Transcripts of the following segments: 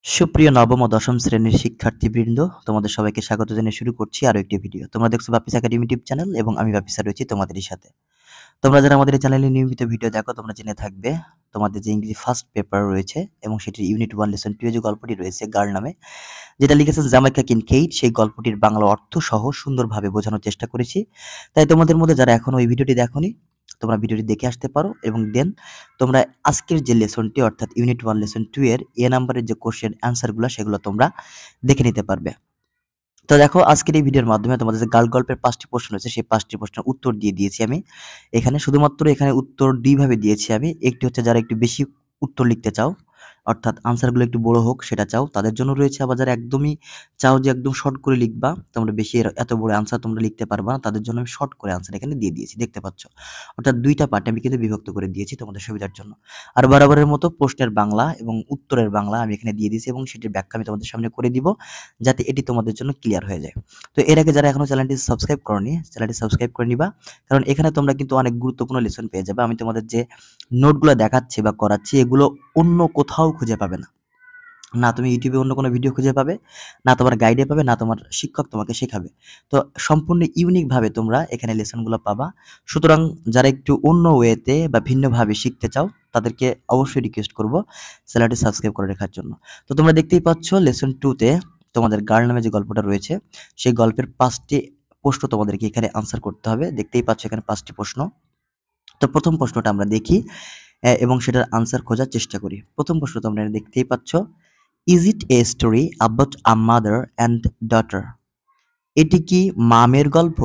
সুপ্রিয় নবম ও দশম শ্রেণীর শিক্ষার্থীবৃন্দ, তোমাদের সবাইকে স্বাগত জানিয়ে শুরু করছি আরো একটি ভিডিও। তোমরা দেখছো বাপিস একাডেমি ইউটিউব চ্যানেল এবং আমি বাপিসা রয়েছি তোমাদেরই সাথে। তোমরা যারা আমাদের এই চ্যানেলে নিয়মিত ভিডিও দেখো তোমরা জেনে থাকবে তোমাদের যে ইংরেজি ফার্স্ট পেপার রয়েছে এবং সেটির ইউনিট 1 লেসন 2 এ যে গল্পটি রয়েছে গার্ল নামে, যেটা লিখেছেন জামাইকা কিনকেইড, সেই গল্পটির বাংলা অর্থ সহ সুন্দরভাবে বোঝানোর চেষ্টা করেছি। তাই তোমাদের মধ্যে যারা এখনো ওই ভিডিওটি দেখোনি, তোমরা ভিডিওটি দেখে আসতে পারো এবং দেন তোমরা আজকের যে লেসনটি অর্থাৎ ইউনিট 1 লেসন 2 এর এ নাম্বারের যে কোশ্চেন অ্যান্সারগুলো সেগুলো তোমরা দেখে নিতে পারবে। তো দেখো, আজকের এই ভিডিওর মাধ্যমে তোমাদের যে গাল গল্পের 5টি প্রশ্ন রয়েছে সেই 5টি প্রশ্নের উত্তর দিয়ে দিয়েছি আমি। এখানে শুধুমাত্র এখানে উত্তর 2 ভাবে দিয়েছি আমি। একটি হচ্ছে যারা একটু বেশি উত্তর লিখতে চাও, অর্থাৎ আনসারগুলো একটু বড় হোক সেটা চাও, তাদের জন্য রয়েছে। আবার যারা একদমই চাও যে একদম শর্ট করে লিখবা, তোমরা বেশি এত বড় আনসার তোমরা লিখতে পারবা না, তাদের জন্য আমি শর্ট করে আনসার এখানে দিয়ে দিয়েছি, দেখতে পাচ্ছ। অর্থাৎ 2টা পার্টে আমি কিন্তু বিভক্ত করে দিয়েছি তোমাদের সুবিধার জন্য। আর বরাবরের মতো প্রশ্নের বাংলা এবং উত্তরের বাংলা আমি এখানে দিয়ে দিয়েছি এবং সেটির ব্যাখ্যা আমি তোমাদের সামনে করে দিব, যাতে এটি তোমাদের জন্য ক্লিয়ার হয়ে যায়। তো এর আগে যারা এখনো চ্যানেলটি সাবস্ক্রাইব করোনি, চ্যানেলটি সাবস্ক্রাইব করে নিবা, কারণ এখানে তোমরা কিন্তু অনেক গুরুত্বপূর্ণ লেসন পেয়ে যাবে। আমি তোমাদের যে নোটগুলো দেখাচ্ছি বা করাচ্ছি এগুলো অন্য কোথাও খুঁজে পাবে না। না তুমি ইউটিউবে অন্য কোনো ভিডিও খুঁজে পাবে, না তোমার গাইডে পাবে, না তোমার শিক্ষক তোমাকে শেখাবে। তো সম্পূর্ণ ইউনিকভাবে তোমরা এখানে লেসনগুলো পাবা। সুতরাং যারা একটু অন্য ওয়েতে বা ভিন্নভাবে শিখতে চাও তাদেরকে অবশ্যই রিকোয়েস্ট করব চ্যানেলটি সাবস্ক্রাইব করে রাখার জন্য। তো তোমরা দেখতেই পাচ্ছ লেসন 2তে তোমাদের গার্ল নামে যে গল্পটা রয়েছে সেই গল্পের 5টি প্রশ্ন তোমাদেরকে এখানে আনসার করতে হবে। দেখতেই পাচ্ছ এখানে 5টি প্রশ্ন। তো প্রথম প্রশ্নটা আমরা দেখি এবং সেটার আনসার খোঁজার চেষ্টা করি। প্রথম প্রশ্ন তোমরা দেখতেই পাচ্ছ, is it a story about a mother and daughter? এটি কি মামের গল্প?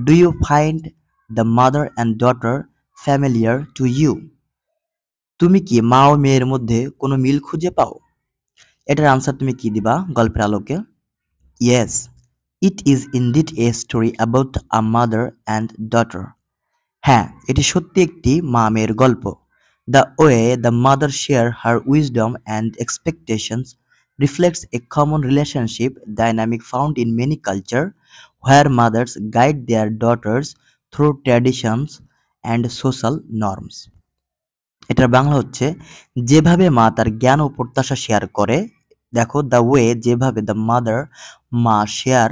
Do you find the mother and daughter familiar to you? তুমি কি মা ও মেয়ের মধ্যে কোনো মিল খুঁজে পাও? এটার আনসার তুমি কি দিবা গল্পের আলোকে? Yes, it is indeed A story about a mother and daughter. হ্যাঁ, এটি সত্যি একটি মা মেয়ের গল্প। The way the mother share her wisdom and expectations reflects a common relationship dynamic found in many cultures, where mothers guide their daughters through traditions and social norms. এটার বাংলা হচ্ছে, যেভাবে মা তার জ্ঞান ও প্রত্যাশা শেয়ার করে। দেখো, দ্য ওয়ে, যেভাবে দ্য মাদার মা শেয়ার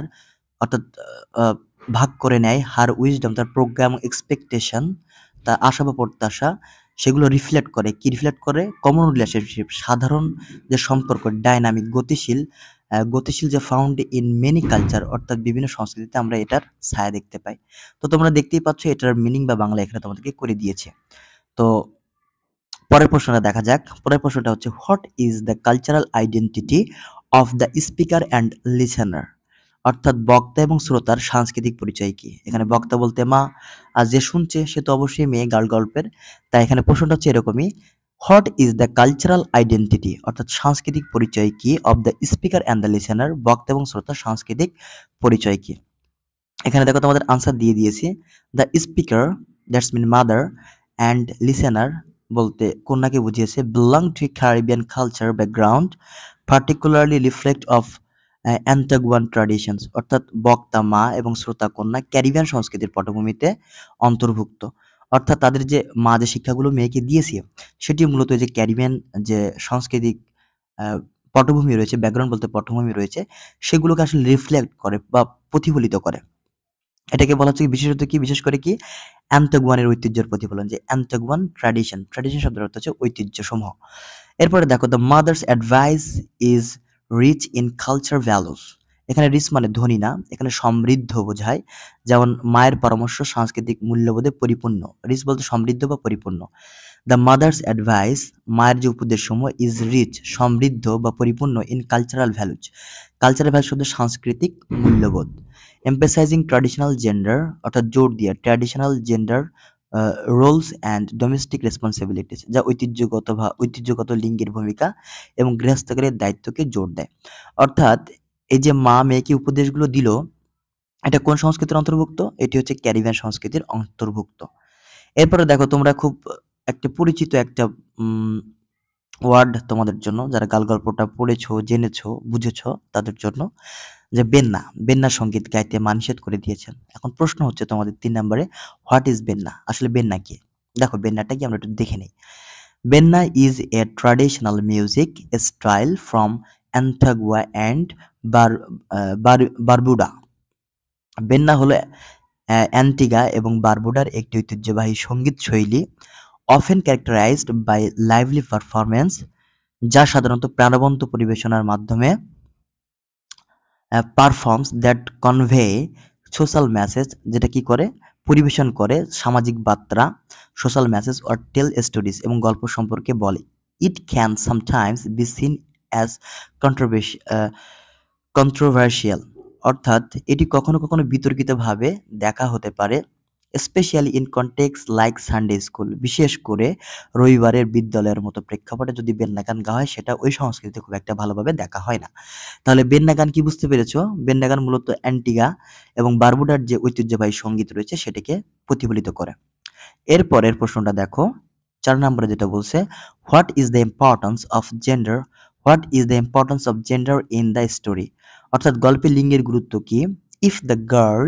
অর্থাৎ আহ, ভাগ করে নেয়, হার উইজডম তার প্রজ্ঞা এবং এক্সপেকটেশন তার আশা বা প্রত্যাশা, সেগুলো রিফ্লেক্ট করে। কি রিফ্লেক্ট করে? কমন রিলেশনশিপ, সাধারণ যে সম্পর্ক, ডাইনামিক গতিশীল, গতিশীল যে ফাউন্ড ইন মেনি কালচার, অর্থাৎ বিভিন্ন সংস্কৃতিতে আমরা এটার ছায়া দেখতে পাই। তো তোমরা দেখতেই পাচ্ছ এটার মিনিং বা বাংলা এখানে তোমাদেরকে করে দিয়েছে। তো পরের প্রশ্নটা দেখা যাক। পরের প্রশ্নটা হচ্ছে, what is the cultural identity of the speaker and listener? অর্থাৎ বক্তা এবং শ্রোতার সাংস্কৃতিক পরিচয় কি? এখানে বক্তা বলতে মা, আর যে শুনছে সে তো অবশ্যই মেয়ে গার্ল গল্পের। তাই এখানে প্রশ্নটা হচ্ছে এরকমই, what is the cultural identity অর্থাৎ সাংস্কৃতিক পরিচয় কি of the speaker and the listener, বক্তা এবং শ্রোতার সাংস্কৃতিক পরিচয় কি? এখানে দেখো তোমাদের আনসার দিয়ে দিয়েছি। The speaker, that's mean mother, and listener বলতে কন্যাকে বুঝিয়েছে, belong to Caribbean culture background, particularly reflect of Antiguan traditions, অর্থাৎ বক্তা মা এবং শ্রোতা কন্যা ক্যারিবিয়ান সংস্কৃতির পটভূমিতে অন্তর্ভুক্ত। অর্থাৎ তাদের যে মা যে শিক্ষাগুলো মেয়েকে দিয়েছে সেটি মূলত যে ক্যারিবিয়ান যে সাংস্কৃতিক আহ, পটভূমি রয়েছে, ব্যাকগ্রাউন্ড বলতে পটভূমি রয়েছে, সেগুলোকে আসলে রিফ্লেক্ট করে বা প্রতিফলিত করে। এটাকে বলা হচ্ছে বিশেষত কি, বিশেষ করে কি, অ্যান্টাগুয়ানের ঐতিহ্যের প্রতিফলন। যে অ্যান্টাগুয়ান ট্র্যাডিশন, ট্র্যাডিশন শব্দের অর্থ হচ্ছে ঐতিহ্য সমূহ। এরপরে দেখো, the mother's advice is rich in culture values. এখানে রিচ মানে ধনী না, এখানে সমৃদ্ধ বোঝায়। যেমন মায়ের পরামর্শ সাংস্কৃতিক মূল্যবোধে পরিপূর্ণ। রিচ বলতে সমৃদ্ধ বা পরিপূর্ণ। দ্য মাদার্স অ্যাডভাইস, মায়ের যে উপদেশসমূহ, ইজ রিচ সমৃদ্ধ বা পরিপূর্ণ, in cultural values. Cultural values শব্দ সাংস্কৃতিক মূল্যবোধ। এমফাসাইজিং ট্র্যাডিশনাল জেন্ডার, অর্থাৎ জোর দিয়ে traditional gender roles and domestic responsibilities, যা ঐতিহ্যগত লিঙ্গের ভূমিকা এবং গৃহস্থকারের দায়িত্বকে জোর দেয়। অর্থাৎ এই যে মা মেয়েকে উপদেশগুলো দিল, এটা কোন সংস্কৃতির অন্তর্ভুক্ত? এটি হচ্ছে ক্যারিবিয়ান সংস্কৃতির অন্তর্ভুক্ত। এরপরে দেখো, তোমরা খুব একটা পরিচিত একটা ওয়ার্ড তোমাদের জন্য, যারা গাল গল্পটা পড়েছো, জেনেছো, বুঝেছো, তাদের জন্য, যে বেন্না। বেন্না সঙ্গীত গাইতে মা নিষেধ করে দিয়েছেন। এখন প্রশ্ন হচ্ছে তোমাদের 3 নম্বরে, হোয়াট ইজ বেন্না? আসলে বেন্না কি? দেখো বেন্নাটা কি আমরা একটু দেখে নেই। Benna is a traditional music style from Antigua and Barbuda. Benna হলো অ্যান্টিগা এবং বারবুডার একটি ঐতিহ্যবাহী সঙ্গীত শৈলী, often characterized by lively performance, যা সাধারণত প্রাণবন্ত পরিবেশনার মাধ্যমে performs that convey social message, যেটা কি করে পরিবেশন করে সামাজিক বার্তা, social message or tell stories এবং গল্প সম্পর্কে বলে। It can sometimes be seen as controversial, অর্থাৎ এটি কখনো কখনো বিতর্কিতভাবে দেখা হতে পারে, specially in context like Sunday school, বিশেষ করে রবিবারের বিদ্যালয়ের মতো প্রেক্ষাপটে যদি বেন্না গান গাওয়া হয় সেটা ওই সংস্কৃতিতে খুব একটা ভালোভাবে দেখা হয় না। তাহলে বেন্না গান কি বুঝতে পেরেছো? বেন্না গান মূলত অ্যান্টিগা এবং বারবুডার যে ঐতিহ্যবাহী সঙ্গীত রয়েছে সেটাকে প্রতিফলিত করে। এরপরের প্রশ্নটা দেখো, 4 নম্বরে যেটা বলছে, what is the importance of gender, what is the importance of gender in the story, অর্থাৎ গল্পে লিঙ্গের গুরুত্ব কি? If the girl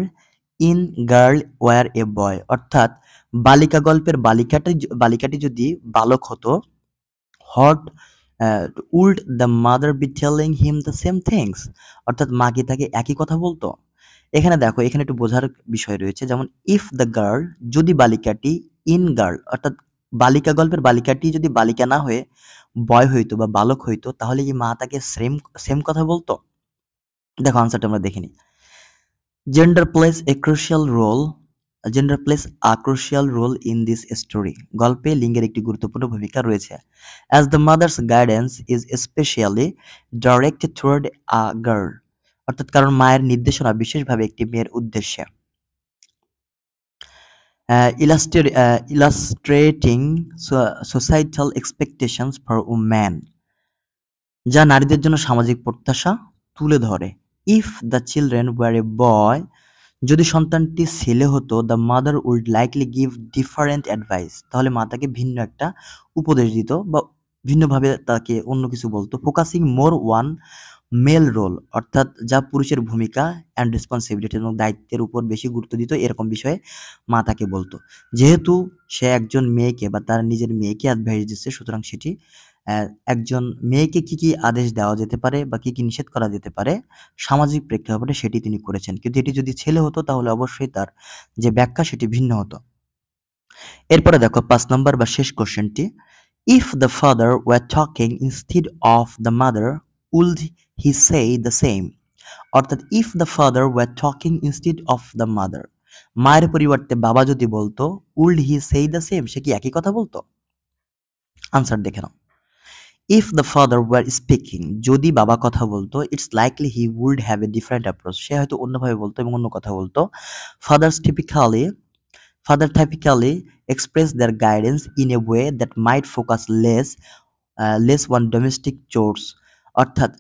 were a boy, অর্থাৎ বালিকা গল্পের বালিকাটি যদি বালক হতো, what উল্ড the mother be telling him the same things, অর্থাৎ মা কি তাকে একই কথা বলতো? এখানে দেখো, এখানে একটু বোঝার বিষয় রয়েছে, যেমন ইফ দ্য গার্ল, যদি বালিকাটি, ইন গার্ল অর্থাৎ বালিকা গল্পের বালিকাটি যদি বালিকা না হয়ে বয় হইতো বা বালক হইতো, তাহলে কি মা তাকে সেম সেম কথা বলতো? দেখো আনসারটা আমরা দেখিনি। Gender plays a crucial role, gender plays a crucial role in this story, গল্পে লিঙ্গের একটি গুরুত্বপূর্ণ ভূমিকা রয়েছে। As the mother's guidance is specially directed toward a girl, অর্থাৎ কারণ মায়ের নির্দেশনা বিশেষভাবে একটি মেয়ের উদ্দেশ্যে। Illustrating societal expectations for woman, যা নারীদের জন্য সামাজিক প্রত্যাশা তুলে ধরে। If the children were a boy, যদি সন্তানটি ছেলে হতো, the mother would likely give different advice, তাহলে মা তাকে ভিন্ন একটা উপদেশ দিত বা ভিন্নভাবে তাকে অন্য কিছু বলতো। Focusing more on male role, অর্থাৎ যা পুরুষের ভূমিকা অ্যান্ড রেসপন্সিবিলিটি এবং দায়িত্বের উপর বেশি গুরুত্ব দিত, এরকম বিষয়ে মা তাকে বলতো। যেহেতু সে একজন মেয়েকে বা তার নিজের মেয়েকে অ্যাডভাইস দিচ্ছে, সুতরাং সেটি একজন মেয়েকে কি কি আদেশ দেওয়া যেতে পারে বা কি কি নিষেধ করা যেতে পারে সামাজিক প্রেক্ষাপটে সেটি তিনি করেছেন। কিন্তু এটি যদি ছেলে হতো তাহলে অবশ্যই তার যে ব্যাখ্যা সেটি ভিন্ন হতো। এরপরে দেখো 5 নম্বর বা শেষ কোশ্চেনটি, if the father were talking instead of the mother would he say the same, অর্থাৎ if the father were talking instead of the mother, মায়ের পরিবর্তে বাবা যদি বলতো, would he say the same, সে কি একই কথা বলতো? আনসার দেখে নাও। If the father were speaking, যদি বাবা কথা বলতো, it's likely he would have a different approach, সে হয়তো অন্যভাবে বলতো এবং অন্য কথা বলতো। Father typically express their guidance in a way that might focus less on domestic chores, অর্থাৎ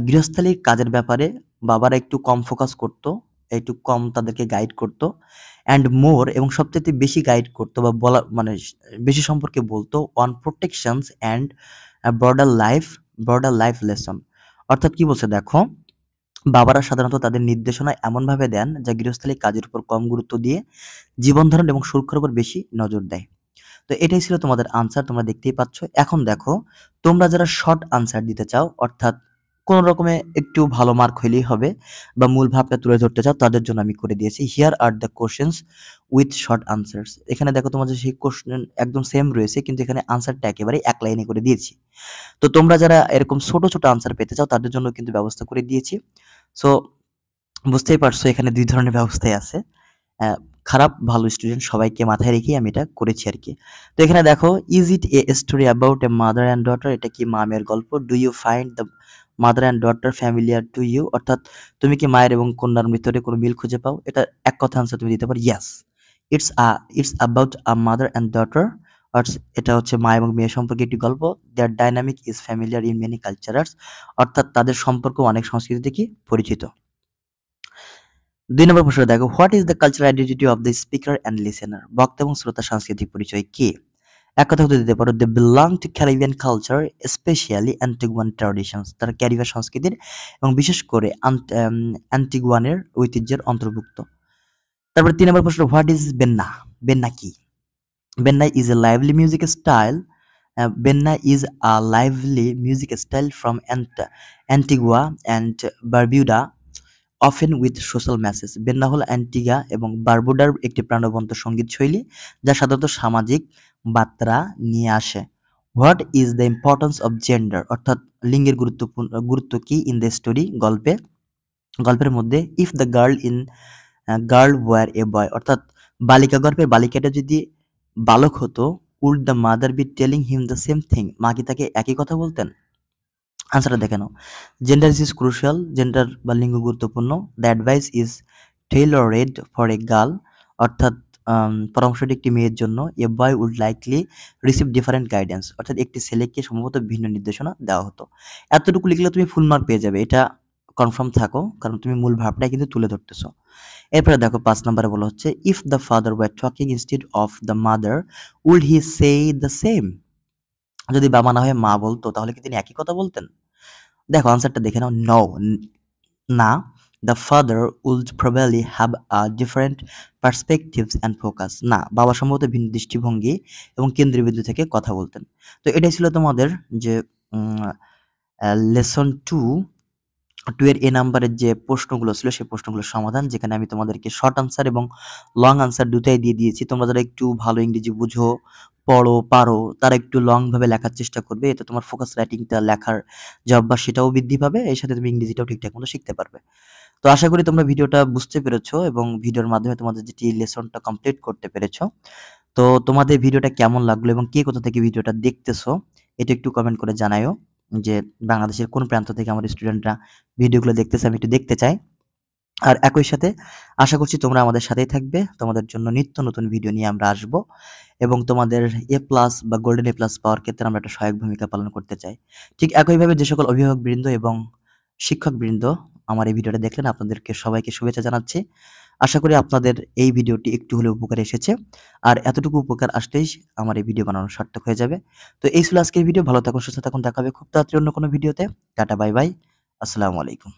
গৃহস্থালির কাজের ব্যাপারে বাবারা একটু কম ফোকাস করতো, একটু কম তাদেরকে গাইড করতো, অ্যান্ড মোর এবং সবচেয়ে বেশি গাইড করতো বা বলা মানে বেশি সম্পর্কে বলতো on protections and broader life lesson, অর্থাৎ কি বলছে দেখো, বাবারা সাধারণত তাদের নির্দেশনা এমনভাবে দেন যা গৃহস্থালির কাজের উপর কম গুরুত্ব দিয়ে জীবন ধারণ এবং সুরক্ষার উপর বেশি নজর দেয়। তো এটাই ছিল তোমাদের আনসার, তোমরা দেখতেই পাচ্ছ। এখন দেখো, তোমরা যারা শর্ট আনসার দিতে চাও, অর্থাৎ কোন রকমে একটু ভালো মার্ক হইলেই হবে বা মূল ভাবটা তুলে ধরতে চাও, তাদের জন্য আমি করে দিয়েছি here are the questions with short answers. এখানে দেখো তোমাদের সেই কোশ্চেন একদম সেম রয়েছে, কিন্তু এখানে আনসারটা একেবারে এক লাইনে করে দিয়েছি। তো তোমরা যারা এরকম ছোট ছোট আনসার পেতে চাও তাদের জন্য কিন্তু ব্যবস্থা করে দিয়েছি। সো বুঝতেই পারছো এখানে 2 ধরনের ব্যবস্থাই আছে। অ্যা খারাপ ভালো স্টুডেন্ট সবাইকে মাথায় রেখেই আমি এটা করেছি আরকি। তো এখানে দেখো, is it a story about a mother and daughter, এটা কি মা মেয়ের গল্প? Do you find the mother and daughter familiar to you, অর্থাৎ তুমি কি মায়ের এবং কন্যার ভিতরে কোনো মিল খুঁজে পাও? এটা এক কথা আনসার তুমি দিতে পারো yes. It's it's about a mother and daughter, এটা হচ্ছে মা এবং মেয়ে সম্পর্কে একটি গল্প। Their dynamic is familiar in many cultures, অর্থাৎ তাদের সম্পর্ক অনেক সংস্কৃতিতে কি পরিচিত। 2 নম্বর প্রশ্ন দেখো, what is the cultural identity of the speaker and listener, বক্তা এবং শ্রোতার সাংস্কৃতিক পরিচয় কি? এক কথা উত্তর দিতে পারো, they belong to Caribbean culture specially Antiguan traditions, তারা ক্যারিবিয়ান সংস্কৃতির এবং বিশেষ করে অ্যান্টিগুয়ানের ঐতিহ্যের অন্তর্ভুক্ত। তারপরে 3 নম্বর প্রশ্ন, হোয়াট ইজ বেন্না, বেন্না কি? বেন্না is A lively music style Benna is a lively music style from Antigua and Barbuda, often with social message. বেন্না হল অ্যান্টিগা এবং বারবুডার একটি প্রাণবন্ত সঙ্গীত শৈলী যা সাধারণত সামাজিক বার্তা নিয়ে আসে। What is the importance of gender, অর্থাৎ লিঙ্গের গুরুত্ব কি ইন দ্য স্টোরি, গল্পের মধ্যে। If the girl were a boy, অর্থাৎ বালিকা গর্ভের বালিকাটা যদি বালক হতো, would the mother be telling him the same thing, মা কি তাকে একই কথা বলতেন? আনসারটা দেখে নাও। জেন্ডার ইজ ক্রুশিয়াল, জেন্ডার বা লিঙ্গ গুরুত্বপূর্ণ। The advice is tailored for a girl, অর্থাৎ পরামর্শটি একটি মেয়ের জন্য। এ বয় would likely receive different guidance, অর্থাৎ একটি ছেলেকে সম্ভবত ভিন্ন নির্দেশনা দেওয়া হতো। এতটুকু লিখলে তুমি ফুল মার্ক পেয়ে যাবে, এটা কনফার্ম থাকো, কারণ তুমি মূল ভাবটাই কিন্তু তুলে ধরতেছো। এরপরে দেখো 5 নম্বরে বলা হচ্ছে if the father were talking instead of the mother would he say the same, যদি বাবা না হয়ে মা বলতো তাহলে কি তিনি একই কথা বলতেন? দেখো আনসারটা দেখে নাও। নো, না। The father would probably have a different perspectives and focus, না, বাবা সম্ভবত ভিন্ন দৃষ্টিভঙ্গি এবং কেন্দ্রবিন্দু থেকে কথা বলতেন। তো এটাই ছিল তোমাদের যে লেসন 2 এর এ নাম্বারের যে প্রশ্নগুলো ছিল সেই প্রশ্নগুলোর সমাধান, যেখানে আমি তোমাদেরকে শর্ট আনসার এবং লং আনসার দুটাই দিয়ে দিয়েছি। তোমরা যারা একটু ভালো ইংরেজি বুঝো, পড়ো, পারো, তারা একটু লং ভাবে লেখার চেষ্টা করবে, এতে তোমার ফোকাস রাইটিংটা লেখার যে অভ্যাস সেটাও বৃদ্ধি পাবে, এর সাথে তুমি ইংরেজিটাও ঠিকঠাক মতো শিখতে পারবে। তো আশা করি তোমরা ভিডিওটা বুঝতে পেরেছো এবং ভিডিওর মাধ্যমে তোমাদের যেটি লেসনটা কমপ্লিট করতে পেরেছো। তো তোমাদের ভিডিওটা কেমন লাগলো এবং কে কোথা থেকে ভিডিওটা দেখতেছো এটা একটু কমেন্ট করে জানায়ও, যে বাংলাদেশের কোন প্রান্ত থেকে আমার স্টুডেন্টরা ভিডিওগুলো দেখতেছে, আমি একটু দেখতে চাই। আর একই সাথে আশা করছি তোমরা আমাদের সাথেই থাকবে, তোমাদের জন্য নিত্য নতুন ভিডিও নিয়ে আমরা আসব এবং তোমাদের এ প্লাস বা গোল্ডেন এ প্লাস পাওয়ার ক্ষেত্রে আমরা একটা সহায়ক ভূমিকা পালন করতে চাই। ঠিক একইভাবে যে সকল অভিভাবকবৃন্দ এবং শিক্ষকবৃন্দ আমার এই ভিডিওটা দেখলেন, আপনাদেরকে সবাইকে শুভেচ্ছা জানাচ্ছি। আশা করি আপনাদের এই ভিডিওটি একটু হলেও উপকারে এসেছে। আর এতটুকু উপকার আসলেই আমার এই ভিডিও বানানো সার্থক হয়ে যাবে। তো এই ছিল আজকের ভিডিও। ভালো থাকুন, সুস্থ থাকুন। দেখা হবে খুব তাড়াতাড়ি অন্য কোনো ভিডিওতে। Tata, bye bye. আসসালামু আলাইকুম।